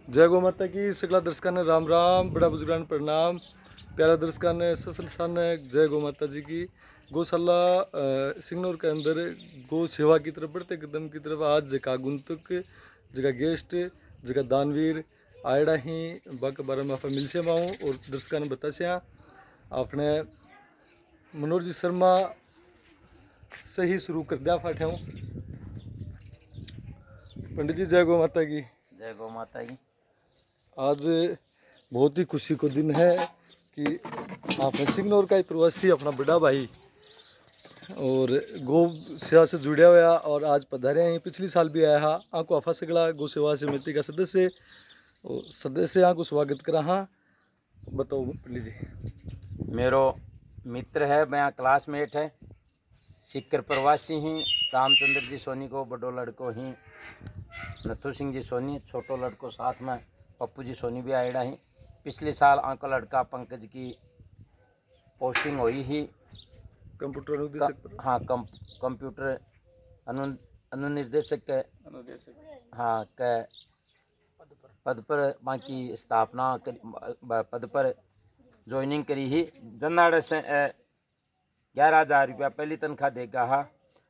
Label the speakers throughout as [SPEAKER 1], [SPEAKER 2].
[SPEAKER 1] जय गौ माता की। सकला दर्शकों ने राम राम, बड़ा बुजुर्गान प्रणाम। प्यारा दर्शकों ने ससन जय गौ माता जी की। गौशाला सिंगनौर के अंदर गौ सेवा की तरफ बढ़ते कदम की तरफ आज जगह आगुंतुक जगह गेस्ट जगह दानवीर आयड़ा ही बाक बारे में आप मिल से माऊँ और दर्शकों ने बता से आपने मनोहर जी शर्मा से ही शुरू कर दिया फाटे हूँ। पंडित जी जय गौ माता की।
[SPEAKER 2] जय गौ माता की।
[SPEAKER 1] आज बहुत ही खुशी को दिन है कि आपने सिंगनौर का ही प्रवासी अपना बड़ा भाई और गौ सेवा से जुड़ा हुआ और आज पधारे हैं। पिछली साल भी आया हाँ आँको आफा सगड़ा गौ सेवा समिति का सदस्य और सदस्य आँको स्वागत करा। हाँ बताओ पंडित जी।
[SPEAKER 2] मेरो मित्र है, मैं क्लासमेट है, सिक्कर प्रवासी ही। रामचंद्र जी सोनी को बड़ो लड़को ही, नथु सिंह जी सोनी छोटो लड़को, साथ में पप्पू जी सोनी भी आएड़ा ही। पिछले साल आंको लड़का पंकज की पोस्टिंग हुई ही
[SPEAKER 1] कंप्यूटर अनुदेशक पर।
[SPEAKER 2] हाँ कंप्यूटर अनुनिर्देशक के हाँ के पद पर बाकी स्थापना पद पर ज्वाइनिंग करी ही। जनाड़े से 11,000 रुपया पहली तनख्वाह देगा हा।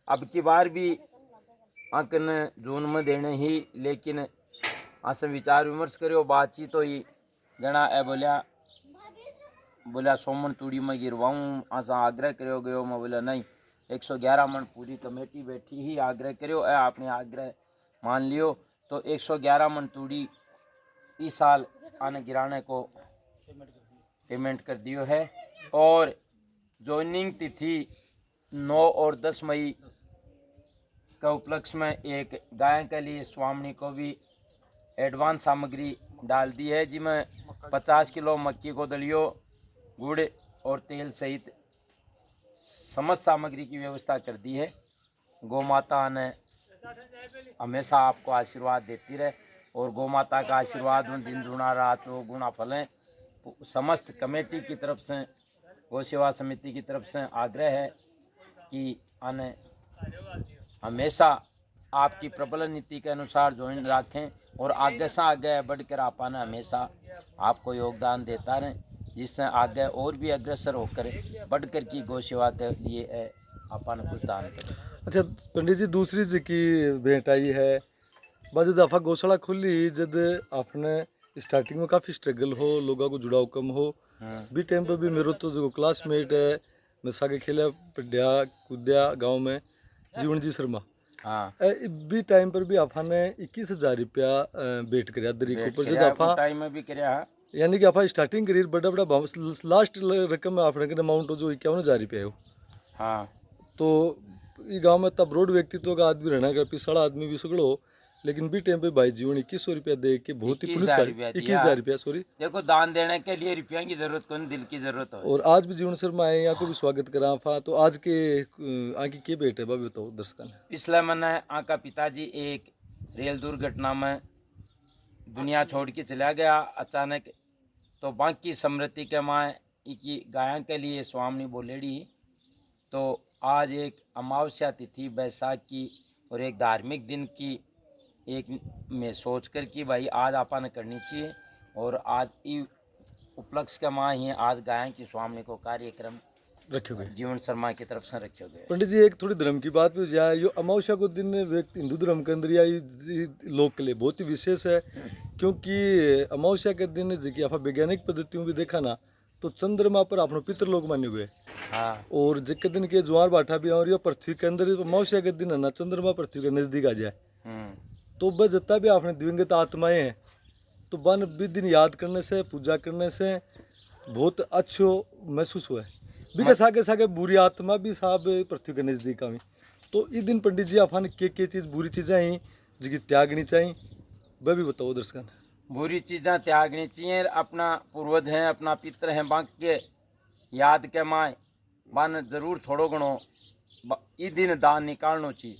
[SPEAKER 2] अब की बार भी अंकन जून में देने ही, लेकिन आसे विचार विमर्श करो, बातचीत तो ही जना ए बोलिया सोमन तूड़ी में गिरवाऊँ। आसा आग्रह करो गयो, मैं बोला नहीं 111 मन पूरी कमेटी बैठी ही आग्रह करो ए, आपने आग्रह मान लियो तो 111 मन तूड़ी इस साल आने गिराने को पेमेंट कर दियो है। और ज्वाइनिंग तिथि 9 और 10 मई का उपलक्ष्य में एक गाय के लिए स्वामी को भी एडवांस सामग्री डाल दी है, जिसमें 50 किलो मक्की को दलियो, गुड़ और तेल सहित समस्त सामग्री की व्यवस्था कर दी है। गौ माता ने हमेशा आपको आशीर्वाद देती रहे और गौ माता का आशीर्वाद उन दिन गुना रात वो गुना फलें। समस्त कमेटी की तरफ से, गौ सेवा समिति की तरफ से आग्रह है कि आने हमेशा आपकी प्रबल नीति के अनुसार ज्वाइन रखें और आगे से आगे बढ़कर आपाना हमेशा आपको योगदान देता रहे, जिससे आगे और भी अग्रसर होकर बढ़कर की गौ सेवा के लिए आपान कुछ दान करें।
[SPEAKER 1] अच्छा पंडित जी, दूसरी जी की भेंट आई है बस जब आफा गौशाला खुली, जब आपने स्टार्टिंग में काफ़ी स्ट्रगल हो, लोगों को जुड़ाव कम हो भी टाइम पर भी मेरो तो जो क्लासमेट है मैं सागे खेला पढ़िया कूदया गाँव में जीवन जी शर्मा
[SPEAKER 2] हाँ
[SPEAKER 1] भी टाइम पर भी आपा ने 21,000 रुपया भेंट कराया दरी के ऊपर जब आपा
[SPEAKER 2] टाइम में भी कराया,
[SPEAKER 1] यानी कि आपा स्टार्टिंग करी बड़ा बड़ा लास्ट रकम में आपने अमाउंट जो 51,000 रुपया हो।
[SPEAKER 2] हाँ
[SPEAKER 1] तो ये गांव में तब रोड व्यक्तित्व का आदमी रहना का पिछड़ा आदमी भी सगड़ो, लेकिन भी टाइम पे भाई जीवन 2100 रुपया दे के बहुत ही पुण्य कार्य 21,000 रुपया सॉरी।
[SPEAKER 2] देखो दान देने के लिए रुपया की जरूरत कौन, दिल की जरूरत है।
[SPEAKER 1] और आज भी जीवन शर्मा आए यहाँ को भी स्वागत करा फा। तो आज के आगे के बेटे बाबी बताओ दर्शकों ने।
[SPEAKER 2] पिछले महीने आका पिताजी एक रेल दुर्घटना में दुनिया छोड़ के चला गया अचानक। तो बाकी स्मृति के माँ की गायों के लिए स्वामी बोलेड़ी। तो आज एक अमावस्या तिथि बैसाख की और एक धार्मिक दिन की एक में सोच कर कि भाई आज आपने करनी चाहिए, और आज उपलक्ष्य के माँ ही आज गायन की स्वामी को कार्यक्रम
[SPEAKER 1] रखे गए
[SPEAKER 2] जीवन शर्मा की तरफ से रखे गए।
[SPEAKER 1] पंडित जी एक थोड़ी धर्म की बात भी जाए, यो अमावस्या को दिन व्यक्ति हिंदू धर्म के अंदर या लोग के लिए बहुत ही विशेष है, क्योंकि अमावस्या के दिन जी आप वैज्ञानिक पद्धतियों भी देखा ना तो चंद्रमा पर अपने पितृलोक माने हुए।
[SPEAKER 2] हाँ
[SPEAKER 1] और जिसके दिन के ज्वार बाठा भी और पृथ्वी के अंदर अमावस्या के दिन है ना चंद्रमा पृथ्वी के नजदीक आ जाए तो वह जितना भी आपने दिवंगत आत्माएं हैं तो वन भी दिन याद करने से पूजा करने से बहुत अच्छो महसूस हुआ है। भी सागे सागे बुरी आत्मा भी साहब पृथ्वी के नजदीक आई। तो इस दिन पंडित जी आपने के चीज़ बुरी चीज़ें ही जिसकी त्यागनी चाहिए वह भी बताओ दर्शकों।
[SPEAKER 2] बुरी चीज़ें त्यागनी चाहिए। अपना पूर्वज हैं, अपना पितर हैं, बाकी के याद के माए बन जरूर थोड़ो घणो इस दिन दान निकालना चाहिए,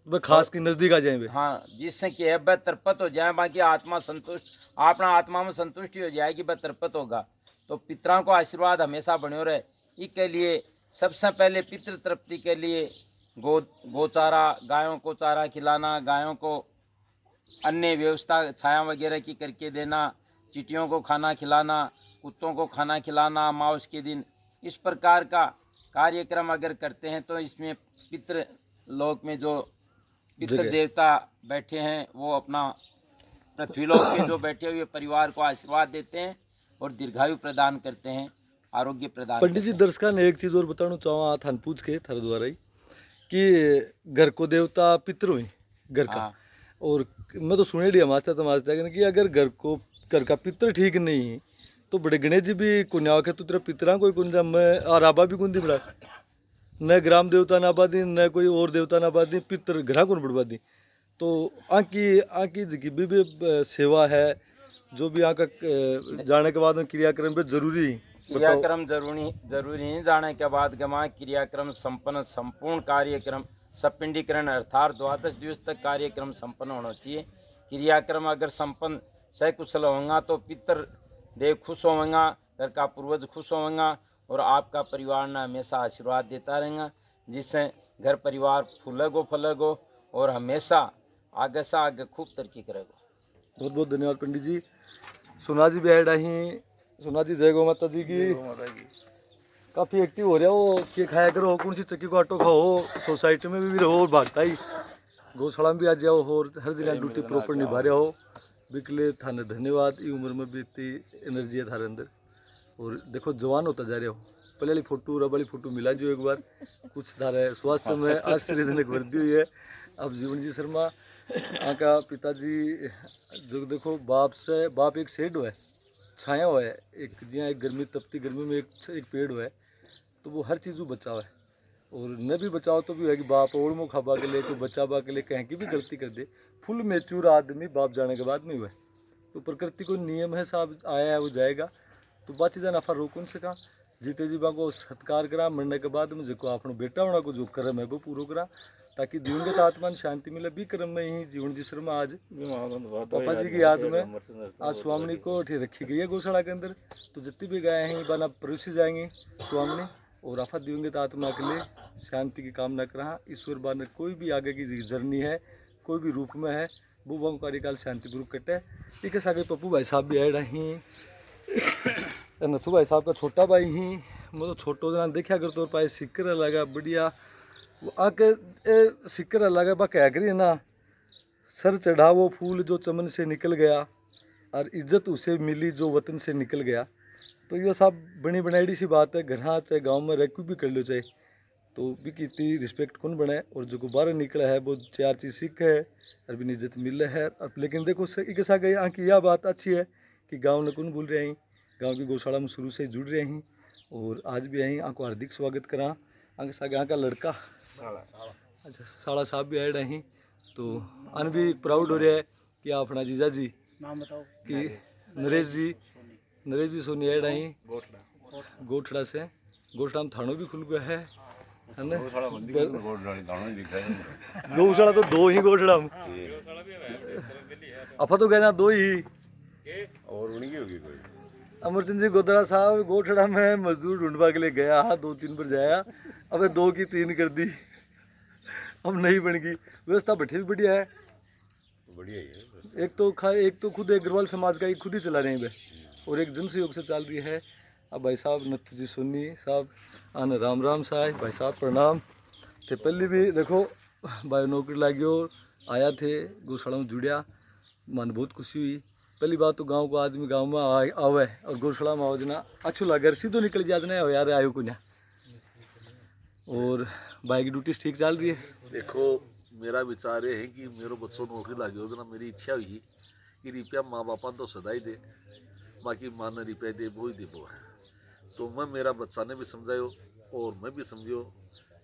[SPEAKER 1] वह खास के नजदीक आ जाए।
[SPEAKER 2] हाँ, जिससे कि वह तरपत हो जाए, बाकी आत्मा संतुष्ट, अपना आत्मा में संतुष्टि हो जाएगी, वह तरपत होगा। तो पितरों को आशीर्वाद हमेशा बने रहे। इसके लिए सबसे पहले पितृ तृप्ति के लिए गौचारा, गायों को चारा खिलाना, गायों को अन्य व्यवस्था छाया वगैरह की करके देना, चींटियों को खाना खिलाना, कुत्तों को खाना खिलाना अमावस के दिन, इस प्रकार का कार्यक्रम अगर करते हैं तो इसमें पितृ लोक में जो पितृ
[SPEAKER 1] जगह।
[SPEAKER 2] देवता बैठे हैं वो अपना पृथ्वीलोक के जो बैठे हुए परिवार को आशीर्वाद देते हैं और दीर्घायु प्रदान करते हैं, आरोग्य प्रदान
[SPEAKER 1] पंडित
[SPEAKER 2] करते
[SPEAKER 1] जी
[SPEAKER 2] हैं।
[SPEAKER 1] दर्शका ने एक चीज़ और बताना चाहूँ थान पूछ के थारे द्वारा ही कि घर को देवता पितर हुई घर का।
[SPEAKER 2] हाँ
[SPEAKER 1] और मैं तो सुने लिया मास्टर तो मास्टर कि अगर घर का पितर ठीक नहीं तो बड़े गणेश जी भी कुन्या के तू तेरा पितरा कोई कुंजा मैं आराबा भी कुंदी बड़ा न ग्राम देवता ना आबादी न कोई और देवता ना आबादी पितर घरा कौन बर्बादी। तो आँकी जी भी सेवा है जो भी यहाँ का जाने के बाद में क्रियाक्रम पे जरूरी बताओ।
[SPEAKER 2] क्रियाक्रम जरूरी नहीं जाने के बाद गमा क्रियाक्रम संपन्न संपूर्ण कार्यक्रम सपिंडीकरण अर्थात 12 दिवस तक कार्यक्रम संपन्न होना चाहिए। क्रियाक्रम अगर संपन्न सकुशल होगा तो पितर देव खुश होगा, घर का पूर्वज खुश होगा और आपका परिवार ना हमेशा आशीर्वाद देता रहेगा, जिससे घर परिवार फूलेगो फलेगो और हमेशा आगे से आगे खूब तरक्की करेगा।
[SPEAKER 1] बहुत बहुत धन्यवाद पंडित जी। सोना जी भी ऐड आई। सोना जी जय गौ माता जी की। काफ़ी एक्टिव हो रहा हो कि खाया करो कौन सी चक्की को आटो खाओ सोसाइटी में भी रहो और भागता ही गौशाला में भी आ जाओ और हर जगह ड्यूटी प्रॉपर निभा रहे हो। बिकले थाने धन्यवाद। ये उम्र में भी इतनी एनर्जी है थारे अंदर और देखो जवान होता जा रहे हो। पहले वाली फोटो रब वाली फोटो मिला जो एक बार कुछ थारे स्वास्थ्य में आश्चर्यजनक वृद्धि हुई है। अब जीवन जी शर्मा यहाँ का पिताजी जो देखो बाप एक शेड हुआ है छाया हुआ है एक जिया एक गर्मी तपती गर्मी में एक पेड़ हुआ है तो वो हर चीज़ बचाव है और न भी बचाओ तो भी है कि बाप और मुँह खाबा के लिए कोई बचाबा के लिए कहीं की भी गलती कर दे फुल मेच्योर आदमी बाप जाने के बाद में हुआ है। तो प्रकृति को नियम है साहब आया है वो जाएगा तो बाची जा नफा रोक उनसे कहा जीते जी बा को सत्कार करा मरने के बाद में जो अपना बेटा होना को जो कर्म है वो पूरा करा ताकि दिवंगत आत्मा ने शांति मिले। भी कर्म में ही जीवन जी शर्मा आज पापा जी की याद में आज स्वामिनी को रखी गई है गौशाला के अंदर। तो जितनी भी गाय हैं बना परोसी जाएंगी स्वामिनी और आफत दिवंगत आत्मा के लिए शांति की कामना करा। ईश्वर बाने कोई भी आगे की जर्नी है कोई भी रूप में है वो बम कार्यकाल शांतिपूर्वक कटे। एक सागे पप्पू भाई साहब भी ऐड ही नथु भाई साहब का छोटा भाई ही मैं तो छोटो जना देखा कर तो पाए सिक्कर लगा बढ़िया वो आके सिक्कर लगा बा कह करी ना सर चढ़ा वो फूल जो चमन से निकल गया और इज्जत उसे मिली जो वतन से निकल गया। तो ये सब बनी बनाई सी बात है। घर चाहे गांव में रह क्यों भी कर लो चाहे तो भी कितनी रिस्पेक्ट कौन बने और जो बाहर निकला है वो 4 चीज़ सीख है और भी इज्जत मिल है। अब लेकिन देखो एक सा गई आँख यह बात अच्छी है कि गाँव ने कौन भूल रहे हैं गाँव की गौशाला में शुरू से जुड़ रहे हैं और आज भी यहीं आँख को हार्दिक स्वागत करा। आगे सागे यहाँ का लड़का अच्छा साड़ा साहब भी ऐड हैं तो अन भी प्राउड हो रहा है कि आप अपना जीजा जी
[SPEAKER 3] नाम बताओ
[SPEAKER 1] कि नरेश जी सोनी ऐड आई गोठड़ा से गोठड़ा में थानों भी खुल गया है ना गौशाला तो 2 ही गोठड़ा अफा तो कहना 2 ही
[SPEAKER 4] और उनकी होगी कोई
[SPEAKER 1] अमर सिंह जी गोदरा साहब गोठड़ा में मजदूर ढूंढवा के लिए गया 2-3 बार जाया अबे 2 की 3 कर दी अब नहीं बन गई। व्यवस्था बैठी भी बढ़िया है
[SPEAKER 4] बढ़िया ही है।
[SPEAKER 1] एक तो खुद अग्रवाल समाज का खुद ही चला रहे हैं और एक जन सहयोग से चल रही है। अब भाई साहब नथु जी सोनी साहब आने राम राम साहब भाई साहब प्रणाम थे। पहले भी देखो भाई नौकरी लागियो आया थे गौशाला में जुड़िया मन बहुत खुशी हुई। पहली बात तो गांव को आदमी गांव में आवे और गौशाला में आवजना अच्छो लगे सीधो निकल जा ना यार आयो को और भाई की ड्यूटी ठीक चल रही है।
[SPEAKER 4] देखो मेरा विचार ये है कि मेरे बच्चों नौकरी लगी हो मेरी इच्छा हुई कि रुपया माँ बापा तो सदा ही दे बाकी माँ ने रुपया दे वो ही दे वो है। तो मैं मेरा बच्चा ने भी समझायो और मैं भी समझियो।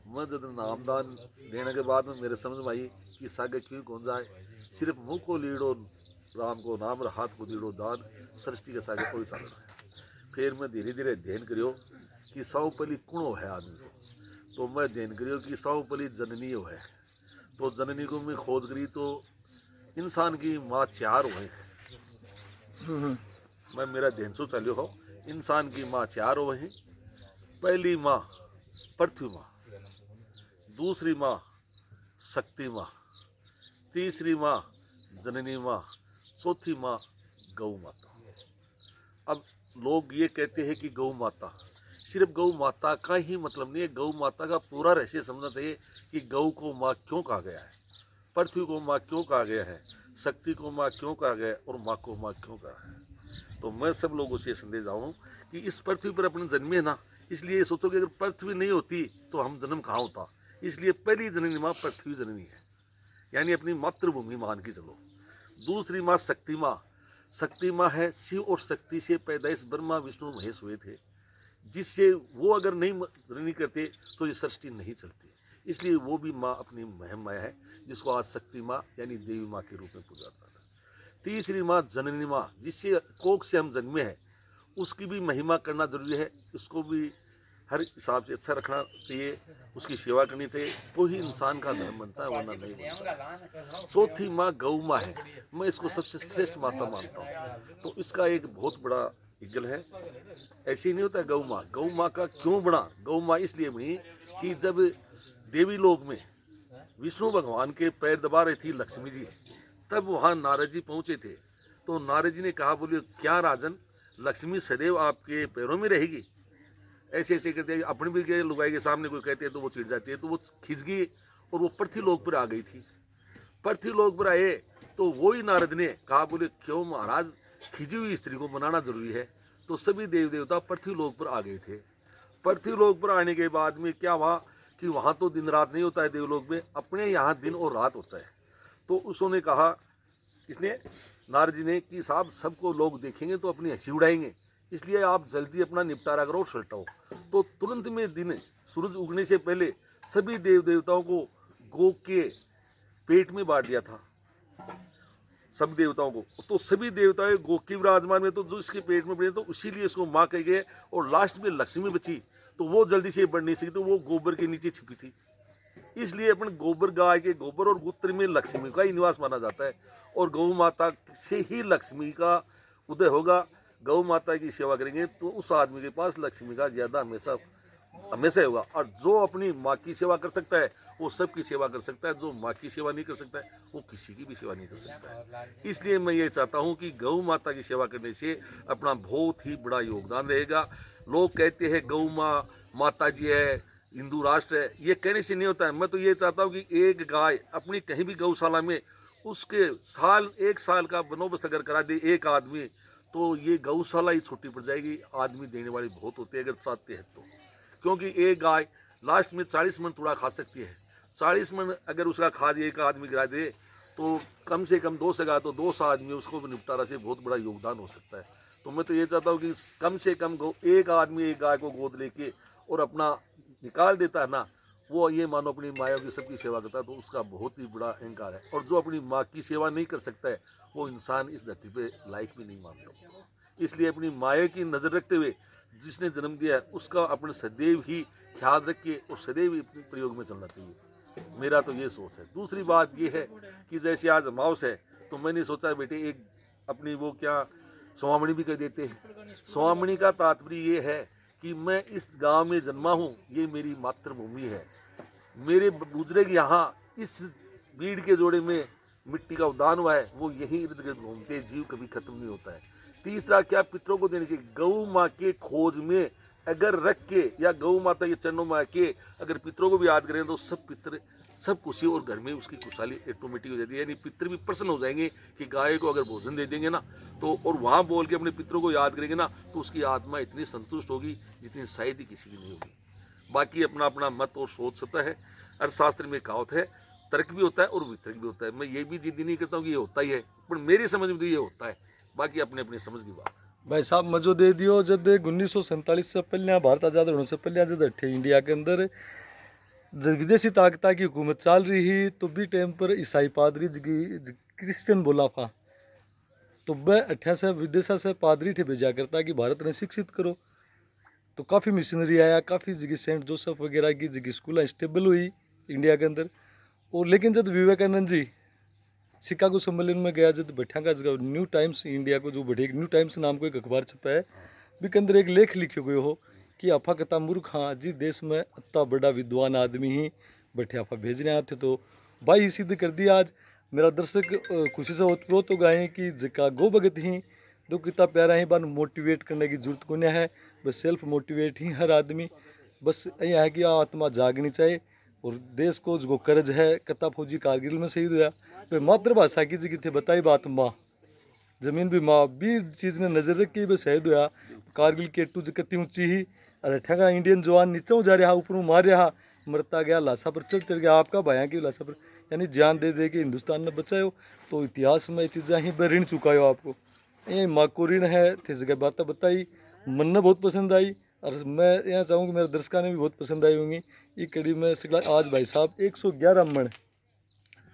[SPEAKER 4] मैं जब नामदान देने के बाद में मेरे समझ में आई कि सागे क्यों कौन जाए सिर्फ मुँह को लीड़ो राम को नाम और हाथ को दीड़ो दान सृष्टि के सागे कोई साधन है। फिर मैं धीरे धीरे ध्यान करियो कि सौ पली कुणो है आदमी को तो मैं ध्यान करियो कि सौ पली जननी है तो जननी को मैं खोज करी तो इंसान की माँ 4 हुए मैं मेरा ध्यान सो चलियो हो इंसान की माँ 4 हुए हैं। पहली माँ पृथ्वी माँ, दूसरी माँ शक्ति माँ, तीसरी माँ जननी माँ, चौथी माँ गौ माता। अब लोग ये कहते हैं कि गौ माता, सिर्फ गौ माता का ही मतलब नहीं है, गौ माता का पूरा रहस्य समझना चाहिए कि गौ को माँ क्यों कहा गया है, पृथ्वी को माँ क्यों कहा गया है, शक्ति को माँ क्यों कहा गया है और माँ को माँ क्यों कहा है। तो मैं सब लोगों से संदेश जाऊँ कि इस पृथ्वी पर अपने जन्मे ना, इसलिए सोचो कि अगर पृथ्वी नहीं होती तो हम जन्म कहाँ होता। इसलिए पहली जननी माँ पृथ्वी जननी है, यानी अपनी मातृभूमि मान की चलो। दूसरी माँ शक्ति माँ, शक्ति माँ है शिव और शक्ति से पैदाइश ब्रह्मा विष्णु महेश हुए थे, जिससे वो अगर नहीं जननी करते तो ये सृष्टि नहीं चलती। इसलिए वो भी माँ अपनी महिमा है, जिसको आज शक्ति माँ यानी देवी माँ के रूप में पूजा जाता है। तीसरी माँ जननी माँ, जिससे कोख से हम जन्मे हैं, उसकी भी महिमा करना जरूरी है, उसको भी हर हिसाब से अच्छा रखना चाहिए, उसकी सेवा करनी चाहिए, तो ही इंसान का धर्म बनता है, वरना नहीं बनता। चौथी माँ गौ माँ है, मैं इसको सबसे श्रेष्ठ माता मानता हूँ। तो इसका एक बहुत बड़ा इगल है। ऐसे ही नहीं होता गौ माँ का क्यों बना? गौ माँ इसलिए बनी कि जब देवी लोक में विष्णु भगवान के पैर दबा रही थी लक्ष्मी जी, तब वहाँ नारद जी पहुँचे थे। तो नारद जी ने कहा, बोले क्या राजन, लक्ष्मी सदैव आपके पैरों में रहेगी? ऐसे ऐसे करते हैं, अपने भी के लुगाई के सामने कोई कहते हैं तो वो चिढ़ जाती है, तो वो खिंच गई और वो पृथ्वी लोक पर आ गई थी। पृथ्वी लोक पर आए तो वही नारद ने कहा, बोले क्यों महाराज, खिंची हुई स्त्री को मनाना जरूरी है। तो सभी देव देवता पृथ्वी लोक पर आ गए थे। पृथ्वी लोक पर आने के बाद में क्या हुआ कि वहाँ तो दिन रात नहीं होता है देवलोक में, अपने यहाँ दिन और रात होता है। तो उसने कहा, इसने नारद जी ने कि साहब सबको लोग देखेंगे तो अपनी हंसी उड़ाएंगे, इसलिए आप जल्दी अपना निपटारा करो और सलटाओ। तो तुरंत में दिन सूरज उगने से पहले सभी देव देवताओं को गौ के पेट में बांट दिया था, सब देवताओं को। तो सभी देवताएं गौ के विराजमान में, तो जो इसके पेट में बढ़े तो इसीलिए इसको माँ कह गए। और लास्ट में लक्ष्मी बची तो वो जल्दी से बढ़ नहीं सकी, तो वो गोबर के नीचे छिपी थी। इसलिए अपन गोबर, गाय के गोबर और मूत्र में लक्ष्मी का ही निवास माना जाता है। और गौ माता से ही लक्ष्मी का उदय होगा। गौ माता की सेवा करेंगे तो उस आदमी के पास लक्ष्मी का ज्यादा हमेशा होगा। और जो अपनी माँ की सेवा कर सकता है वो सबकी सेवा कर सकता है, जो माँ की सेवा नहीं कर सकता है वो किसी की भी सेवा नहीं कर सकता है। इसलिए मैं ये चाहता हूँ कि गौ माता की सेवा करने से अपना बहुत ही बड़ा योगदान रहेगा। लोग कहते हैं गौ माँ माता जी है, हिंदू राष्ट्र है, ये कहने से नहीं होता है। मैं तो ये चाहता हूँ कि एक गाय अपनी कहीं भी गौशाला में उसके एक साल का बंदोबस्त अगर करा दे एक आदमी, तो ये गौशाला ही छोटी पड़ जाएगी। आदमी देने वाले बहुत होते हैं अगर चाहते हैं तो, क्योंकि एक गाय लास्ट में 40 मन थोड़ा खा सकती है। 40 मन अगर उसका खाद एक आदमी गिरा दे तो कम से कम 2 से तो 200 आदमी उसको निपटारा से बहुत बड़ा योगदान हो सकता है। तो मैं तो ये चाहता हूँ कि कम से कम एक आदमी एक गाय को गोद लेके और अपना निकाल देता है ना, वो ये मानो अपनी माया की सबकी सेवा करता है, तो उसका बहुत ही बड़ा अहंकार है। और जो अपनी माँ की सेवा नहीं कर सकता है वो इंसान इस धरती पे लायक भी नहीं मानता। इसलिए अपनी माया की नज़र रखते हुए जिसने जन्म दिया है उसका अपने सदैव ही ख्याल रख के और सदैव ही प्रयोग में चलना चाहिए। मेरा तो ये सोच है। दूसरी बात ये है कि जैसे आज अमावस है तो मैंने सोचा बेटे एक अपनी वो क्या स्वामणी भी कर देते हैं। स्वामणी का तात्पर्य ये है कि मैं इस गांव में जन्मा हूँ, ये मेरी मातृभूमि है। मेरे बुजुर्ग यहाँ इस बीड़ के जोड़े में मिट्टी का उदान हुआ है, वो यही इर्द गिर्द घूमते, जीव कभी खत्म नहीं होता है। तीसरा क्या, पितरों को देनी चाहिए। गौ माँ के खोज में अगर रख के या गौ माता के चरणों में आके अगर पितरों को भी याद करें तो सब पितर सब खुशी और घर में उसकी खुशहाली ऑटोमेटिक हो जाती है। यानी पितर भी प्रसन्न हो जाएंगे कि गाय को अगर भोजन दे देंगे ना तो, और वहाँ बोल के अपने पितरों को याद करेंगे ना, तो उसकी आत्मा इतनी संतुष्ट होगी जितनी शायद ही किसी की नहीं होगी। बाकी अपना अपना मत और सोच सकता है। अर्थशास्त्र में कहावत है, तर्क भी होता है और वितर्क भी होता है। मैं ये भी जिद नहीं करता हूँ कि ये होता ही है, पर मेरी समझ में तो ये होता है, बाकी अपने अपनी समझ की बात है।
[SPEAKER 1] भाई साहब मजो दे दियो। जब 1947 से पहले भारत आज़ाद होने से पहले जब अठे इंडिया के अंदर जब विदेशी ताकत की हुकूमत चल रही ही, तो भी टाइम पर ईसाई पादरी क्रिश्चियन बोला था, तो वह अठ्या से विदेशा से पादरी थे भेजा करता कि भारत ने शिक्षित करो। तो काफ़ी मिशनरी आया, काफ़ी जगह सेंट जोसेफ वगैरह की जगह स्कूल स्टेबल हुई इंडिया के अंदर। और लेकिन जब विवेकानंद जी शिकागो सम्मेलन में गया, जब बैठा का न्यू टाइम्स इंडिया को जो बैठे न्यू टाइम्स नाम को एक अखबार छपा है, भी के अंदर एक लेख लिखे हुए हो कि अफा कता मूर्ख हाँ जी देश में इतना बड़ा विद्वान आदमी ही बैठे अफा भेज रहे थे। तो भाई सिद्ध कर दिया आज मेरा दर्शक खुशी से ओतप्रोत हो गए कि जका गो भगत ही दो कितना प्यारा ही बन मोटिवेट करने की जरूरत को नहीं है, बस सेल्फ मोटिवेट ही हर आदमी, बस यह है कि आत्मा जागनी चाहिए। और देश को जो कर्ज है, कत्ता फौजी कारगिल में शहीद हुआ, तो मातृभाषा की जी कितने बताई बात माँ जमीन भी माँ भी चीज़ ने नजर रख के बस शहीद हुआ। कारगिल के टूज कत्ती ऊंची ही, अरे ठगा इंडियन जवान नीचे जा रहा, ऊपर मार रहा, मरता गया, लाशा पर चढ़ गया, आपका भाया की लाशा पर, यानी जान दे दे के हिंदुस्तान ने बचायो। तो इतिहास में ये चीज़ें ही ऋण चुकायो आपको, ये माँ को ऋण है थे जगह बातें बताई, मन ने बहुत पसंद आई। और मैं यहाँ चाहूँगी मेरे दर्शकों ने भी बहुत पसंद आई होंगी। ये कड़ी में सिखला आज भाई साहब 111 मन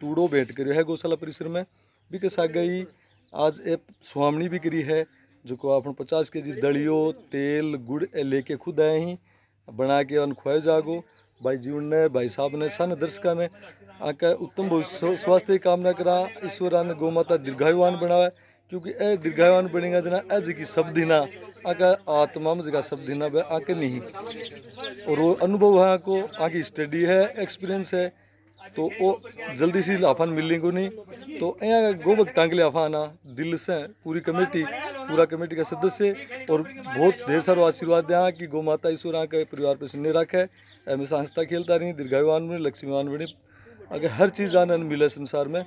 [SPEAKER 1] तूड़ो भेंट करियो है गौशाला परिसर में भी कसा गई। आज एक सुहामणी भी करी है जो को आप 50 केजी दलियो तेल गुड़ लेके खुद आए ही बना के अन खुआए जागो। भाई जीवन ने भाई साहब ने सन दर्शका ने आका उत्तम स्वास्थ्य की कामना करा, ईश्वरा ने गौ माता दीर्घायुवान बनावे, क्योंकि ए दीर्घायुवान बनेगा जना एज की शब्द ही ना आका आत्मा में जगह शब्द ही ना आके नहीं। और वो अनुभव है को आकी स्टडी है, एक्सपीरियंस है, तो वो जल्दी सी लाफान मिलने को नहीं। तो यहाँ गोबक टांगले आफाना दिल से पूरी कमेटी का सदस्य और बहुत ढेर सारा आशीर्वाद दें कि गौ माता ईश्वर के परिवार पर सुनने रखे, हमेशा हंसता खेलता रही, दीर्घायुवान बने, लक्ष्मीवान बने, अगर हर चीज़ आनंद मिले संसार में।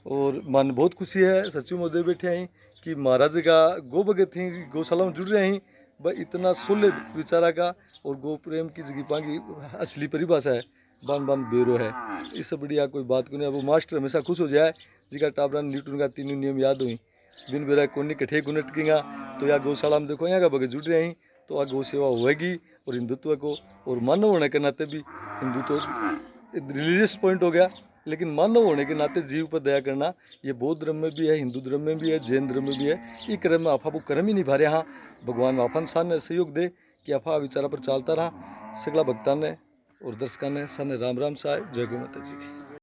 [SPEAKER 1] और मन बहुत खुशी है सचिव मोदी बैठे हैं कि महाराज का गो भगत ही गौशाला में जुड़ रहे हैं, भाई इतना सोले विचारा का और गो प्रेम की जगह की असली परिभाषा है बान बान बेरो है। इससे बढ़िया कोई बात को नहीं। अब वो मास्टर हमेशा खुश हो जाए जिका टाबरा न्यूटन का 3 नियम याद हुई, बिन बेरा कोनी कठे गुनट किंगा। तो या गौशाला में देखो यहाँ का भगत जुड़ रहे हैं तो आ गौ सेवा होगी। और हिंदुत्व को और मानव होने के नाते भी हिंदुत्व रिलीजियस पॉइंट हो गया, लेकिन मानव होने के नाते जीव पर दया करना ये बौद्ध धर्म में भी है, हिंदू धर्म में भी है, जैन धर्म में भी है। ये कर्म में आफा वो कर्म ही निभा रहे। हाँ भगवान आफान सान ने सहयोग दे कि आफा विचारा पर चलता रहा। सगला भक्ता ने और दर्शकों ने सन राम राम साय जय गौ माता जी की।